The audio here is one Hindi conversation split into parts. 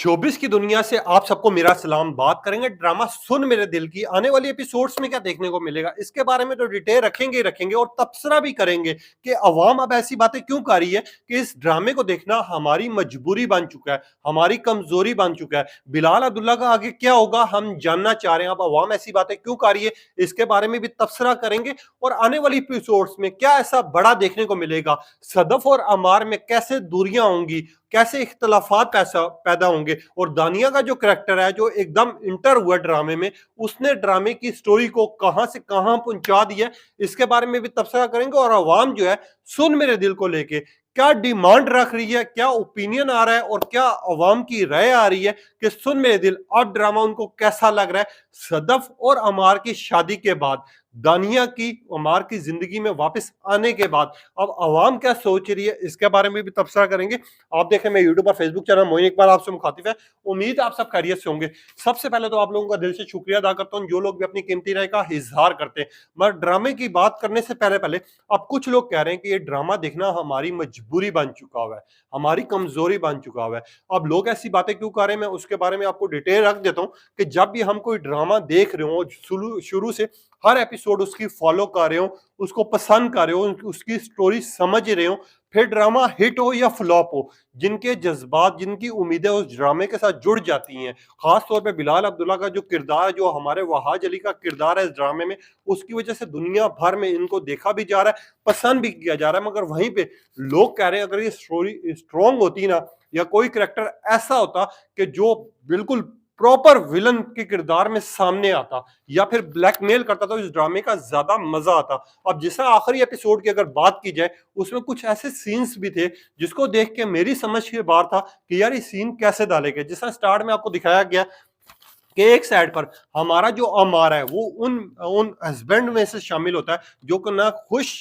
शोबिस की दुनिया से आप सबको मेरा सलाम। बात करेंगे ड्रामा सुन मेरे दिल की। आने वाली एपिसोड्स में क्या देखने को मिलेगा इसके बारे में तो डिटेल रखेंगे ही रखेंगे और तबसरा भी करेंगे कि अवाम अब ऐसी बातें क्यों कर रही है कि इस ड्रामे को देखना हमारी मजबूरी बन चुका है, हमारी कमजोरी बन चुका है। बिलाल अब्दुल्ला का आगे क्या होगा हम जानना चाह रहे हैं। अब अवाम ऐसी बातें क्यों कर रही है इसके बारे में भी तबसरा करेंगे और आने वाली एपिसोड्स में क्या ऐसा बड़ा देखने को मिलेगा। सदफ और अमार में कैसे दूरियां होंगी, कैसे इख्तलाफात पैदा होंगे और दानिया का जो करेक्टर है जो एकदम इंटर हुआ ड्रामे में, उसने ड्रामे की स्टोरी को कहां से कहां पहुंचा दिया, इसके बारे में भी तबसरा करेंगे। और अवाम जो है सुन मेरे दिल को लेके क्या डिमांड रख रही है, क्या ओपिनियन आ रहा है और क्या अवाम की राय आ रही है कि सुन मेरे दिल अब ड्रामा उनको कैसा लग रहा है सदफ और अमार की शादी के बाद, दानिया की अमार की जिंदगी में वापस आने के बाद अब अवाम क्या सोच रही है इसके बारे में भी तबसरा करेंगे। आप देखें मैं यूट्यूब और फेसबुक चैनल मोइन इकबाल आपसे मुखातिब है। उम्मीद आप सब खैरियत से होंगे। सबसे पहले तो आप लोगों का दिल से शुक्रिया अदा करता हूं जो लोग भी अपनी कीमती राय का इजहार करते हैं। मगर ड्रामे की बात करने से पहले पहले अब कुछ लोग कह रहे हैं कि ये ड्रामा देखना हमारी मजबूरी बन चुका हुआ है, हमारी कमजोरी बन चुका हुआ है। अब लोग ऐसी बातें क्यों कर रहे हैं मैं उसके बारे में आपको डिटेल रख देता हूं कि जब भी हम कोई ड्रामा देख रहे हो शुरू से हर एपिसोड उसकी फॉलो कर रहे हो, उसको पसंद कर रहे हो, उसकी स्टोरी समझ रहे हो, फिर ड्रामा हिट हो या फ्लॉप हो, जिनके जज्बात जिनकी उम्मीदें उस ड्रामे के साथ जुड़ जाती हैं। खास तौर पे बिलाल अब्दुल्ला का जो किरदार है, जो हमारे वहाज अली का किरदार है इस ड्रामे में, उसकी वजह से दुनिया भर में इनको देखा भी जा रहा है, पसंद भी किया जा रहा है। मगर वहीं पे लोग कह रहे हैं अगर ये स्टोरी स्ट्रॉन्ग होती ना, या कोई करेक्टर ऐसा होता कि जो बिल्कुल प्रॉपर विलन के किरदार में सामने आता या फिर ब्लैकमेल करता, तो इस ड्रामे का ज्यादा मजा आता। अब जिस आखिरी एपिसोड की अगर बात की जाए उसमें कुछ ऐसे सीन्स भी थे जिसको देख के मेरी समझ के बाहर था कि यार ये सीन कैसे डाले गए। जिस स्टार्ट में आपको दिखाया गया कि एक साइड पर हमारा जो अमार है वो उन उन हस्बैंड में से शामिल होता है जो कि ना खुश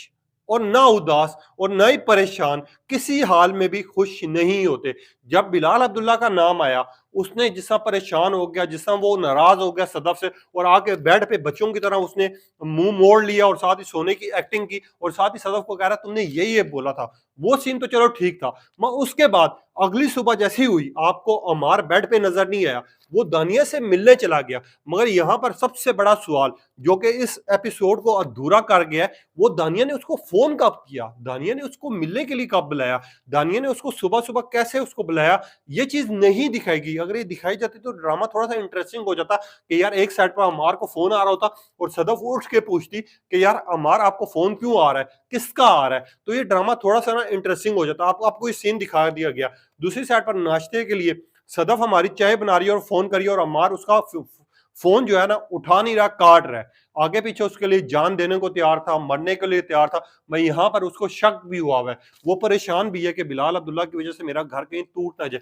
और ना उदास और ना ही परेशान, किसी हाल में भी खुश नहीं होते। जब बिलाल अब्दुल्ला का नाम आया उसने जिस परेशान हो गया, जिस वो नाराज हो गया सदफ से और आके बेड पे बच्चों की तरह उसने मुंह मोड़ लिया और साथ ही सोने की एक्टिंग की और साथ ही सदफ को कह रहा तुमने ये बोला था, वो सीन तो चलो ठीक था। मगर उसके बाद अगली सुबह जैसी हुई आपको अमार बेड पे नजर नहीं आया, वो दानिया से मिलने चला गया। मगर यहां पर सबसे बड़ा सवाल जो कि इस एपिसोड को अधूरा कर गया है, वो दानिया ने उसको फोन कब किया, दानिया ने उसको मिलने के लिए कब बुलाया, दानिया ने उसको सुबह सुबह कैसे उसको बुलाया, ये चीज नहीं दिखाई गई। अगर ये दिखाई जाती तो ड्रामा थोड़ा सा इंटरेस्टिंग हो जाता कि यार एक साइड पर अमार को फोन आ रहा होता और सदफ उठ के पूछती कि यार अमार आपको फोन क्यों आ रहा है, किसका आ रहा है, तो ये ड्रामा थोड़ा सा ना इंटरेस्टिंग हो जाता। आपको ये सीन दिखा दिया गया। दूसरी साइड पर नाश्ते के लिए सदफ हमारी चाय बना रही है और फोन करिए और अमार उसका फोन जो है ना उठा नहीं रहा, काट रहा है। आगे पीछे उसके लिए जान देने को तैयार था, मरने के लिए तैयार था। मैं यहां पर उसको शक भी हुआ है, वो परेशान भी है कि बिलाल अब्दुल्ला की वजह से मेरा घर कहीं टूट ना जाए।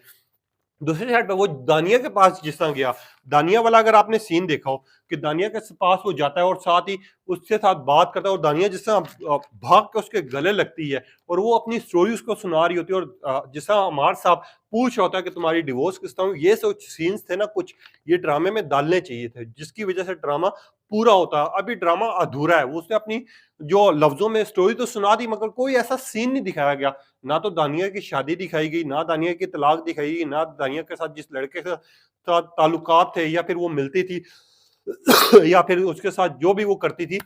दूसरी साइड पे वो दानिया के पास जिस तरह गया, दानिया वाला अगर आपने सीन देखा हो कि दानिया के पास वो जाता है और साथ ही उसके साथ बात करता है और दानिया जिस तरह भाग के उसके गले लगती है और वो अपनी स्टोरी उसको सुना रही होती है और जिस तरह अमार साहब पूछ होता है कि तुम्हारी डिवोर्स किस तरह, ये सब सीन्स थे ना कुछ ये ड्रामे में डालने चाहिए थे जिसकी वजह से ड्रामा पूरा होता। अभी ड्रामा अधूरा है, वो उसने अपनी जो लफ्जों में स्टोरी तो सुना दी मगर कोई ऐसा सीन नहीं दिखाया गया। ना तो दानिया की शादी दिखाई गई, ना दानिया की तलाक दिखाई गई, ना दानिया के साथ जिस लड़के के साथ ताल्लुकात थे या फिर वो मिलती थी या फिर उसके साथ जो भी वो करती थी,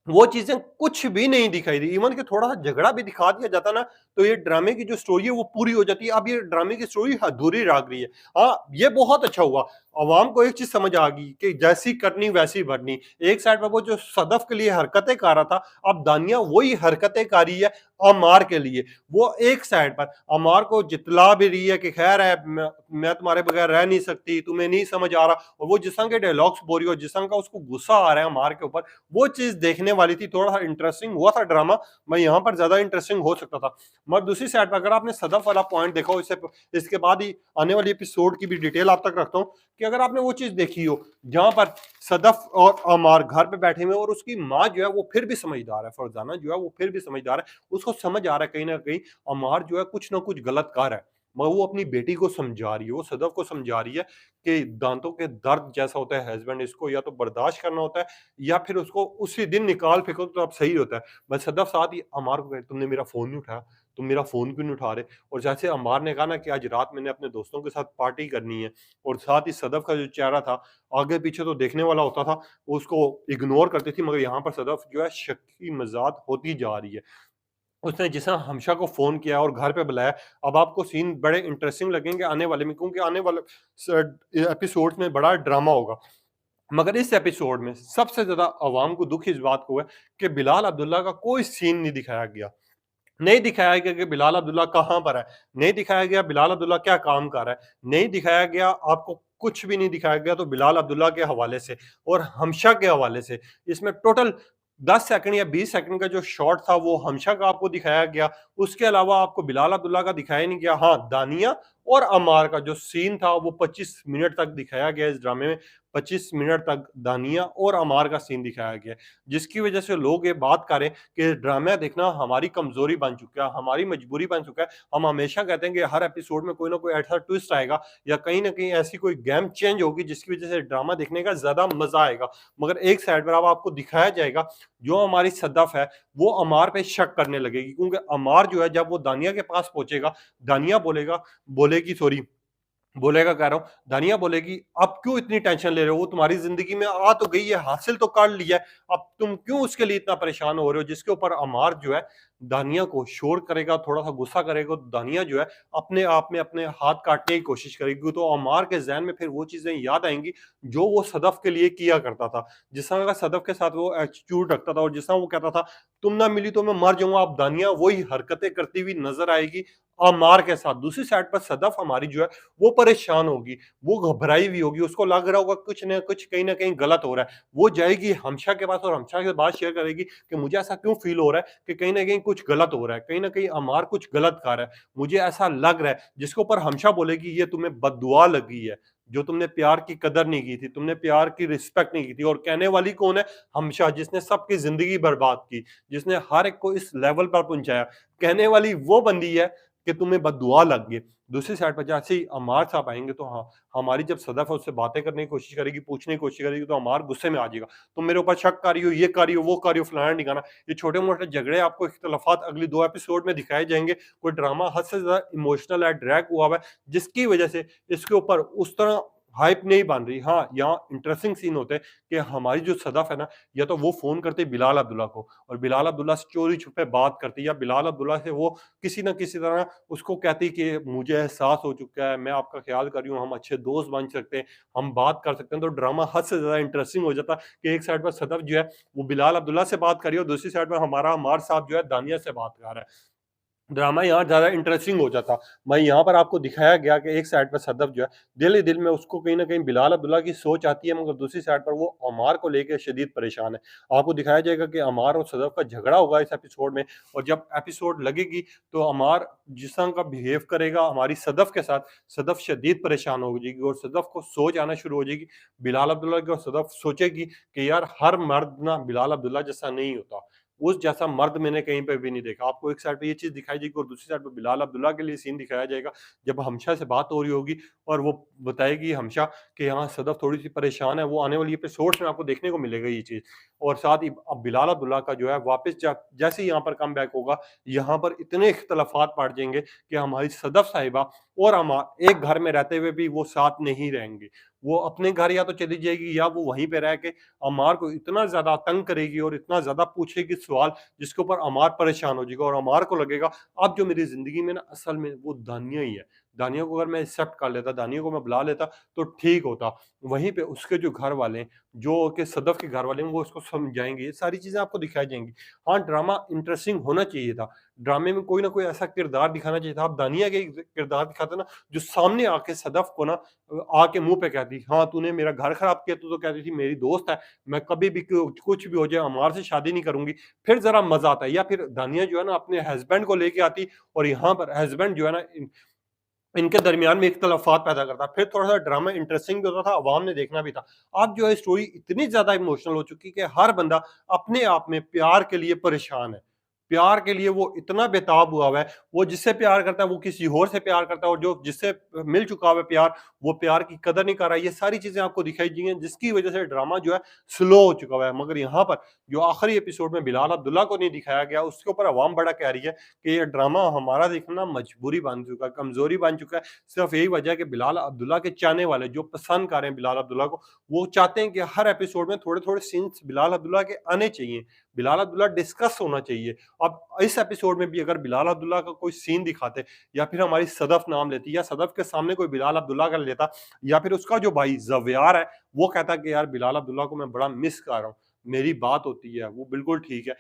वो चीजें कुछ भी नहीं दिखाई दी। इवन कि थोड़ा सा झगड़ा भी दिखा दिया जाता ना तो ये ड्रामे की जो स्टोरी है वो पूरी हो जाती है। अब ये ड्रामे की स्टोरी अधूरी रह गई है। हाँ ये बहुत अच्छा हुआ, अवाम को एक चीज समझ आ गई कि जैसी करनी वैसी भरनी। एक साइड पर वो जो सदफ के लिए हरकतें कर रहा था, अब दानिया वही हरकतें कर रही है अमार के लिए। वो एक साइड पर अमार को जितला भी रही है कि खैर है मैं तुम्हारे बगैर रह नहीं सकती, तुम्हें नहीं समझ आ रहा, और वो जिस तरह के डायलॉग्स बोल रही हो, जिस तरह का उसको गुस्सा आ रहा है अमार के ऊपर, वो चीज देखने वाली थी। थोड़ा सा इंटरेस्टिंग हुआ था ड्रामा, मैं यहाँ पर ज्यादा इंटरेस्टिंग हो सकता था। मगर दूसरी साइड पर अगर आपने सदफ वाला पॉइंट देखा हो, इसके बाद ही आने वाली एपिसोड की भी डिटेल आप तक रखता हूँ कि अगर आपने वो चीज देखी हो जहां पर सदफ और अमार घर पे बैठे हुए और उसकी माँ जो है वो फिर भी समझदार है, फरजाना जो है वो फिर भी समझदार है, उसको समझ आ रहा है कहीं ना कहीं अमार जो है कुछ ना कुछ गलत कर रहा है, मगर वो अपनी बेटी को समझा रही है, वो सदफ को समझा रही है कि दांतों के दर्द जैसा होता है हस्बैंड, इसको या तो बर्दाश्त करना होता है या फिर उसको उसी दिन निकाल फेंको तो अब सही होता है। बस सदफ साथ ही अमार को कहे तुमने मेरा फोन नहीं उठाया, तुम मेरा फ़ोन क्यों नहीं उठा रहे? और जैसे अम्मार ने कहा ना कि आज रात मैंने अपने दोस्तों के साथ पार्टी करनी है, और साथ ही सदफ़ का जो चेहरा था, आगे-पीछे तो देखने वाला होता था, वो उसको इग्नोर करती थी, मगर यहाँ पर सदफ़ जो है शक की मज़ाद होती जा रही है। उसने जिस तरह हमशा को फ़ोन किया और घर पे बुलाया, अब आपको सीन बड़े इंटरेस्टिंग लगेंगे आने वाले में, क्योंकि आने वाले एपिसोड्स में बड़ा ड्रामा होगा। मगर इस एपिसोड में सबसे ज़्यादा अवाम को दुःख इस बात को है कि बिलाल अब्दुल्ला का कोई सीन नहीं दिखाया गया। नहीं दिखाया गया कि बिलाल अब्दुल्ला कहाँ पर है, नहीं दिखाया गया बिलाल अब्दुल्ला क्या काम कर रहा है, नहीं दिखाया गया, आपको कुछ भी नहीं दिखाया गया तो बिलाल अब्दुल्ला के हवाले से और हमशा के हवाले से। इसमें टोटल 10 सेकंड या 20 सेकंड का जो शॉट था वो हमशा का आपको दिखाया गया। उसके अलावा आपको बिलाल अब्दुल्ला का दिखाया नहीं गया। हाँ, दानिया और अम्मार का जो सीन था वो 25 मिनट तक दिखाया गया इस ड्रामे में। 25 मिनट तक दानिया और अम्मार का सीन दिखाया गया, जिसकी वजह से लोग ये बात कर रहे हैं कि ड्रामा देखना हमारी कमज़ोरी बन चुका है, हमारी मजबूरी बन चुका है। हम हमेशा कहते हैं कि हर एपिसोड में कोई ना कोई ऐसा ट्विस्ट आएगा या कहीं न कहीं ऐसी कोई गेम चेंज होगी जिसकी वजह से ड्रामा देखने का ज़्यादा मज़ा आएगा। मगर एक साइड पर अब आपको दिखाया जाएगा, जो हमारी सदफ़ है वो अमार पे शक करने लगेगी, क्योंकि अमार जो है जब वो दानिया के पास पहुँचेगा, दानिया बोलेगी सॉरी बोलेगा कह रहा हूँ, दानिया बोलेगी, "अब क्यों इतनी टेंशन ले रहे हो? वो तुम्हारी ज़िंदगी में आ तो गई है, हासिल तो कर लिया है, अब तुम क्यों उसके लिए इतना परेशान हो रहे हो?" जिसके ऊपर अमार जो है, दानिया को शोर करेगा, थोड़ा-सा गुस्सा करेगा, तो दानिया जो है, अपने आप में अपने हाथ काटने की कोशिश करेगी। तो अमार के ज़हन में फिर वो चीज़ें याद आएँगी, जो वो सदफ़ के लिए किया करता था। जिस तरह का सदफ़ के साथ वो एटीट्यूड रखता था और जिस तरह वो कहता था, "तुम ना मिली तो मैं मर जाऊँगा।" अब दानिया वही हरकतें करती हुई नज़र आएगी अमार के साथ। दूसरी साइड पर सदफ़ हमारी जो है, वो परेशान होगी, वो घबराई हुई होगी, उसको लग रहा होगा कुछ न कुछ कहीं न कहीं गलत हो रहा है। वो जाएगी हमशा के पास और हमशा के बात शेयर करेगी कि मुझे ऐसा क्यों फ़ील हो रहा है कि कहीं न कहीं कुछ गलत हो रहा है, कहीं न कहीं अमार कुछ गलत कर रहा है, मुझे ऐसा लग रहा है। जिसके ऊपर हमशा बोलेगी, ये तुम्हें बददुआ लगी है, जो तुमने प्यार की कदर नहीं की थी, तुमने प्यार की रिस्पेक्ट नहीं की थी। और कहने वाली कौन है? हमशा, जिसने सबकी ज़िंदगी बर्बाद की, जिसने हर एक को इस लेवल पर पहुँचाया। कहने वाली वो बंदी है कि तुम्हें बददुआ लग गई। दूसरी साइड पर जैसे ही अम्मार साहब आएँगे तो हाँ, हमारी जब सदफ़ है उससे बातें करने की कोशिश करेगी, पूछने की कोशिश करेगी, तो अम्मार गुस्से में आ जाएगा। तुम मेरे ऊपर शक कर रही हो, ये कर रही हो, वो कर रही हो, फलाना-ढिकाना। ये छोटे-मोटे झगड़े आपको इख्तिलाफ़ात अगली 2 एपिसोड में दिखाए जाएँगे। कोई ड्रामा हद से ज़्यादा इमोशनल है, ड्रैग हुआ हुआ है, जिसकी वज़ह से इसके ऊपर उस तरह हाइप नहीं बन रही। हाँ, यहाँ इंटरेस्टिंग सीन होते हैं कि हमारी जो सदफ़ है ना, या तो वो फ़ोन करती है बिलाल अब्दुल्ला को और बिलाल अब्दुल्ला से चोरी-छुपे बात करती है, या बिलाल अब्दुल्ला से वो किसी न किसी तरह उसको कहती कि मुझे एहसास हो चुका है, मैं आपका ख्याल कर रही हूँ, हम अच्छे दोस्त बन सकते हैं, हम बात कर सकते हैं। तो ड्रामा हद से ज़्यादा इंटरेस्टिंग हो जाता है कि एक साइड पर सदफ़ जो है वो बिलाल अब्दुल्ला से बात कर रही है और दूसरी साइड पर हमारा अम्मार साहब जो है दानिया से बात कर रहा है। ड्रामा यहाँ ज़्यादा इंटरेस्टिंग हो जाता। वहीं यहाँ पर आपको दिखाया गया कि एक साइड पर सदफ़ जो है, दिल ही दिल में उसको कहीं न कहीं बिलाल अब्दुल्ला की सोच आती है, मगर दूसरी साइड पर वो अमार को लेके शदीद परेशान है। आपको दिखाया जाएगा कि अमार और सदफ़ का झगड़ा होगा इस एपिसोड में, और जब एपिसोड लगेगी तो अमार जिस तरह का बिहेव करेगा हमारी सदफ़ के साथ, सदफ़ शदीद परेशान हो जाएगी और सदफ़ को सोच आना शुरू हो जाएगी। बिलाल अब्दुल्ला की और सदफ़ सोचेगी कि यार, हर मर्द ना बिलाल अब्दुल्ला जैसा नहीं होता। उस जैसा मर्द मैंने कहीं पे भी नहीं देखा। आपको एक साइड पे ये चीज़ दिखाई जाएगी और दूसरी साइड पे बिलाल अब्दुल्ला के लिए सीन दिखाया जाएगा, जब हमशा से बात हो रही होगी और वो बताएगी हमशा कि हाँ, सदफ़ थोड़ी-सी परेशान है, वो आने वाली एपिसोड्स में आपको देखने को मिलेगा ये चीज़। और साथ ही अब बिलाल अब्दुल्ला का जो है वापस ज जैसे ही यहाँ पर कमबैक होगा, यहाँ पर इतने इख्तिलाफ़ात बढ़ जाएँगे कि हमारी सदफ़ साहिबा और एक घर में रहते हुए भी वो साथ नहीं रहेंगे। वो अपने घर या तो चली जाएगी या वो वहीं पे रह के अम्मार को इतना ज़्यादा तंग करेगी और इतना ज़्यादा पूछेगी सवाल, जिसके ऊपर अम्मार परेशान हो जाएगा और अम्मार को लगेगा, अब जो मेरी ज़िंदगी में ना असल में वो दानिया ही है। दानिया को अगर मैं एक्सेप्ट कर लेता, दानिया को मैं बुला लेता तो ठीक होता। वहीं पे उसके जो घर वाले हैं, जो कि सदफ़ के घर वाले हैं, वो उसको समझाएँगे। ये सारी चीज़ें आपको दिखाई जाएँगी। हाँ, ड्रामा इंटरेस्टिंग होना चाहिए था। ड्रामे में कोई ना कोई ऐसा किरदार दिखाना चाहिए था। आप दानिया के किरदार दिखाते ना, जो सामने आके सदफ़ को ना आके मुँह पे कहती, "हाँ, तूने मेरा घर खराब किया।" तू तो कहती थी मेरी दोस्त है, मैं कभी भी कुछ भी हो जाए अम्मार से शादी नहीं करूँगी। फिर ज़रा मज़ा आता है। या फिर दानिया जो है ना अपने हस्बैंड को लेके आती और यहाँ पर हस्बैंड जो है ना इनके दरमियान में इख्तिलाफ़ात पैदा करता। फिर थोड़ा-सा ड्रामा इंटरेस्टिंग भी होता था, अवाम ने देखना भी था। अब जो है स्टोरी इतनी ज़्यादा इमोशनल हो चुकी है कि हर बंदा अपने आप में प्यार के लिए परेशान है। प्यार के लिए वो इतना बेताब हुआ हुआ है, वो जिससे प्यार करता है वो किसी और से प्यार करता है, और जो जिससे मिल चुका हुआ है प्यार, वो प्यार की कदर नहीं कर रहा है। ये सारी चीज़ें आपको दिखाई दी हैं, जिसकी वज़ह से ड्रामा जो है स्लो हो चुका हुआ है। मगर यहाँ पर जो आखिरी एपिसोड में बिलाल अब्दुल्ला को नहीं दिखाया गया, उसके ऊपर अवाम बड़ा कह रही है कि ये ड्रामा हमारा देखना मजबूरी बन चुका है, कमज़ोरी बन चुका है। सिर्फ़ यही वजह है कि बिलाल अब्दुल्ला के चाहने वाले, जो पसंद कर रहे हैं बिलाल अब्दुल्ला को, वो चाहते हैं कि हर एपिसोड में थोड़े-थोड़े सीन्स बिलाल अब्दुल्ला के आने चाहिए। बिलाल अब्दुल्ला डिस्कस होना चाहिए। अब इस एपिसोड में भी अगर बिलाल अब्दुल्ला का कोई सीन दिखाते, या फिर हमारी सदफ नाम लेती, या सदफ के सामने कोई बिलाल अब्दुल्ला का लेता, या फिर उसका जो भाई ज़व्यार है, वो कहता कि यार बिलाल अब्दुल्ला को मैं बड़ा मिस कर रहा हूँ, मेरी बात होती है, वो बिल्कुल ठीक है।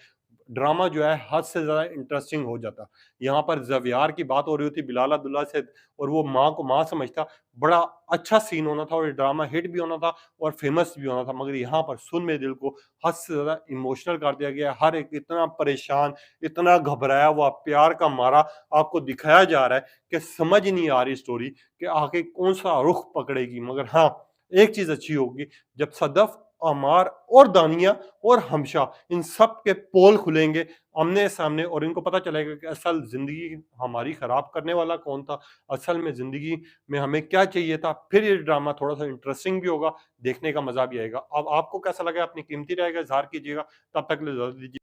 ड्रामा जो है हद से ज़्यादा इंटरेस्टिंग हो जाता। यहाँ पर ज़व्यार की बात हो रही होती बिलाल अब्दुल्ला से, और वो माँ को माँ समझता, बड़ा अच्छा सीन होना था और ये ड्रामा हिट भी होना था और फेमस भी होना था। मगर यहाँ पर सुन मेरे दिल को हद से ज़्यादा इमोशनल कर दिया गया है। हर एक इतना परेशान, इतना घबराया हुआ, प्यार का मारा आपको दिखाया जा रहा है कि समझ ही नहीं आ रही स्टोरी कि आगे कौन-सा रुख पकड़ेगी। मगर हाँ, एक चीज़ अच्छी होगी, जब सदफ, अमार और दानिया और हमशा, इन सब के पोल खुलेंगे आमने-सामने, और इनको पता चलेगा कि असल ज़िंदगी हमारी ख़राब करने वाला कौन था, असल में ज़िंदगी में हमें क्या चाहिए था। फिर ये ड्रामा थोड़ा-सा इंटरेस्टिंग भी होगा, देखने का मज़ा भी आएगा। अब आपको कैसा लगा अपनी कीमती राय का इज़हार कीजिएगा। तब तक के लिए इजाज़त दीजिए।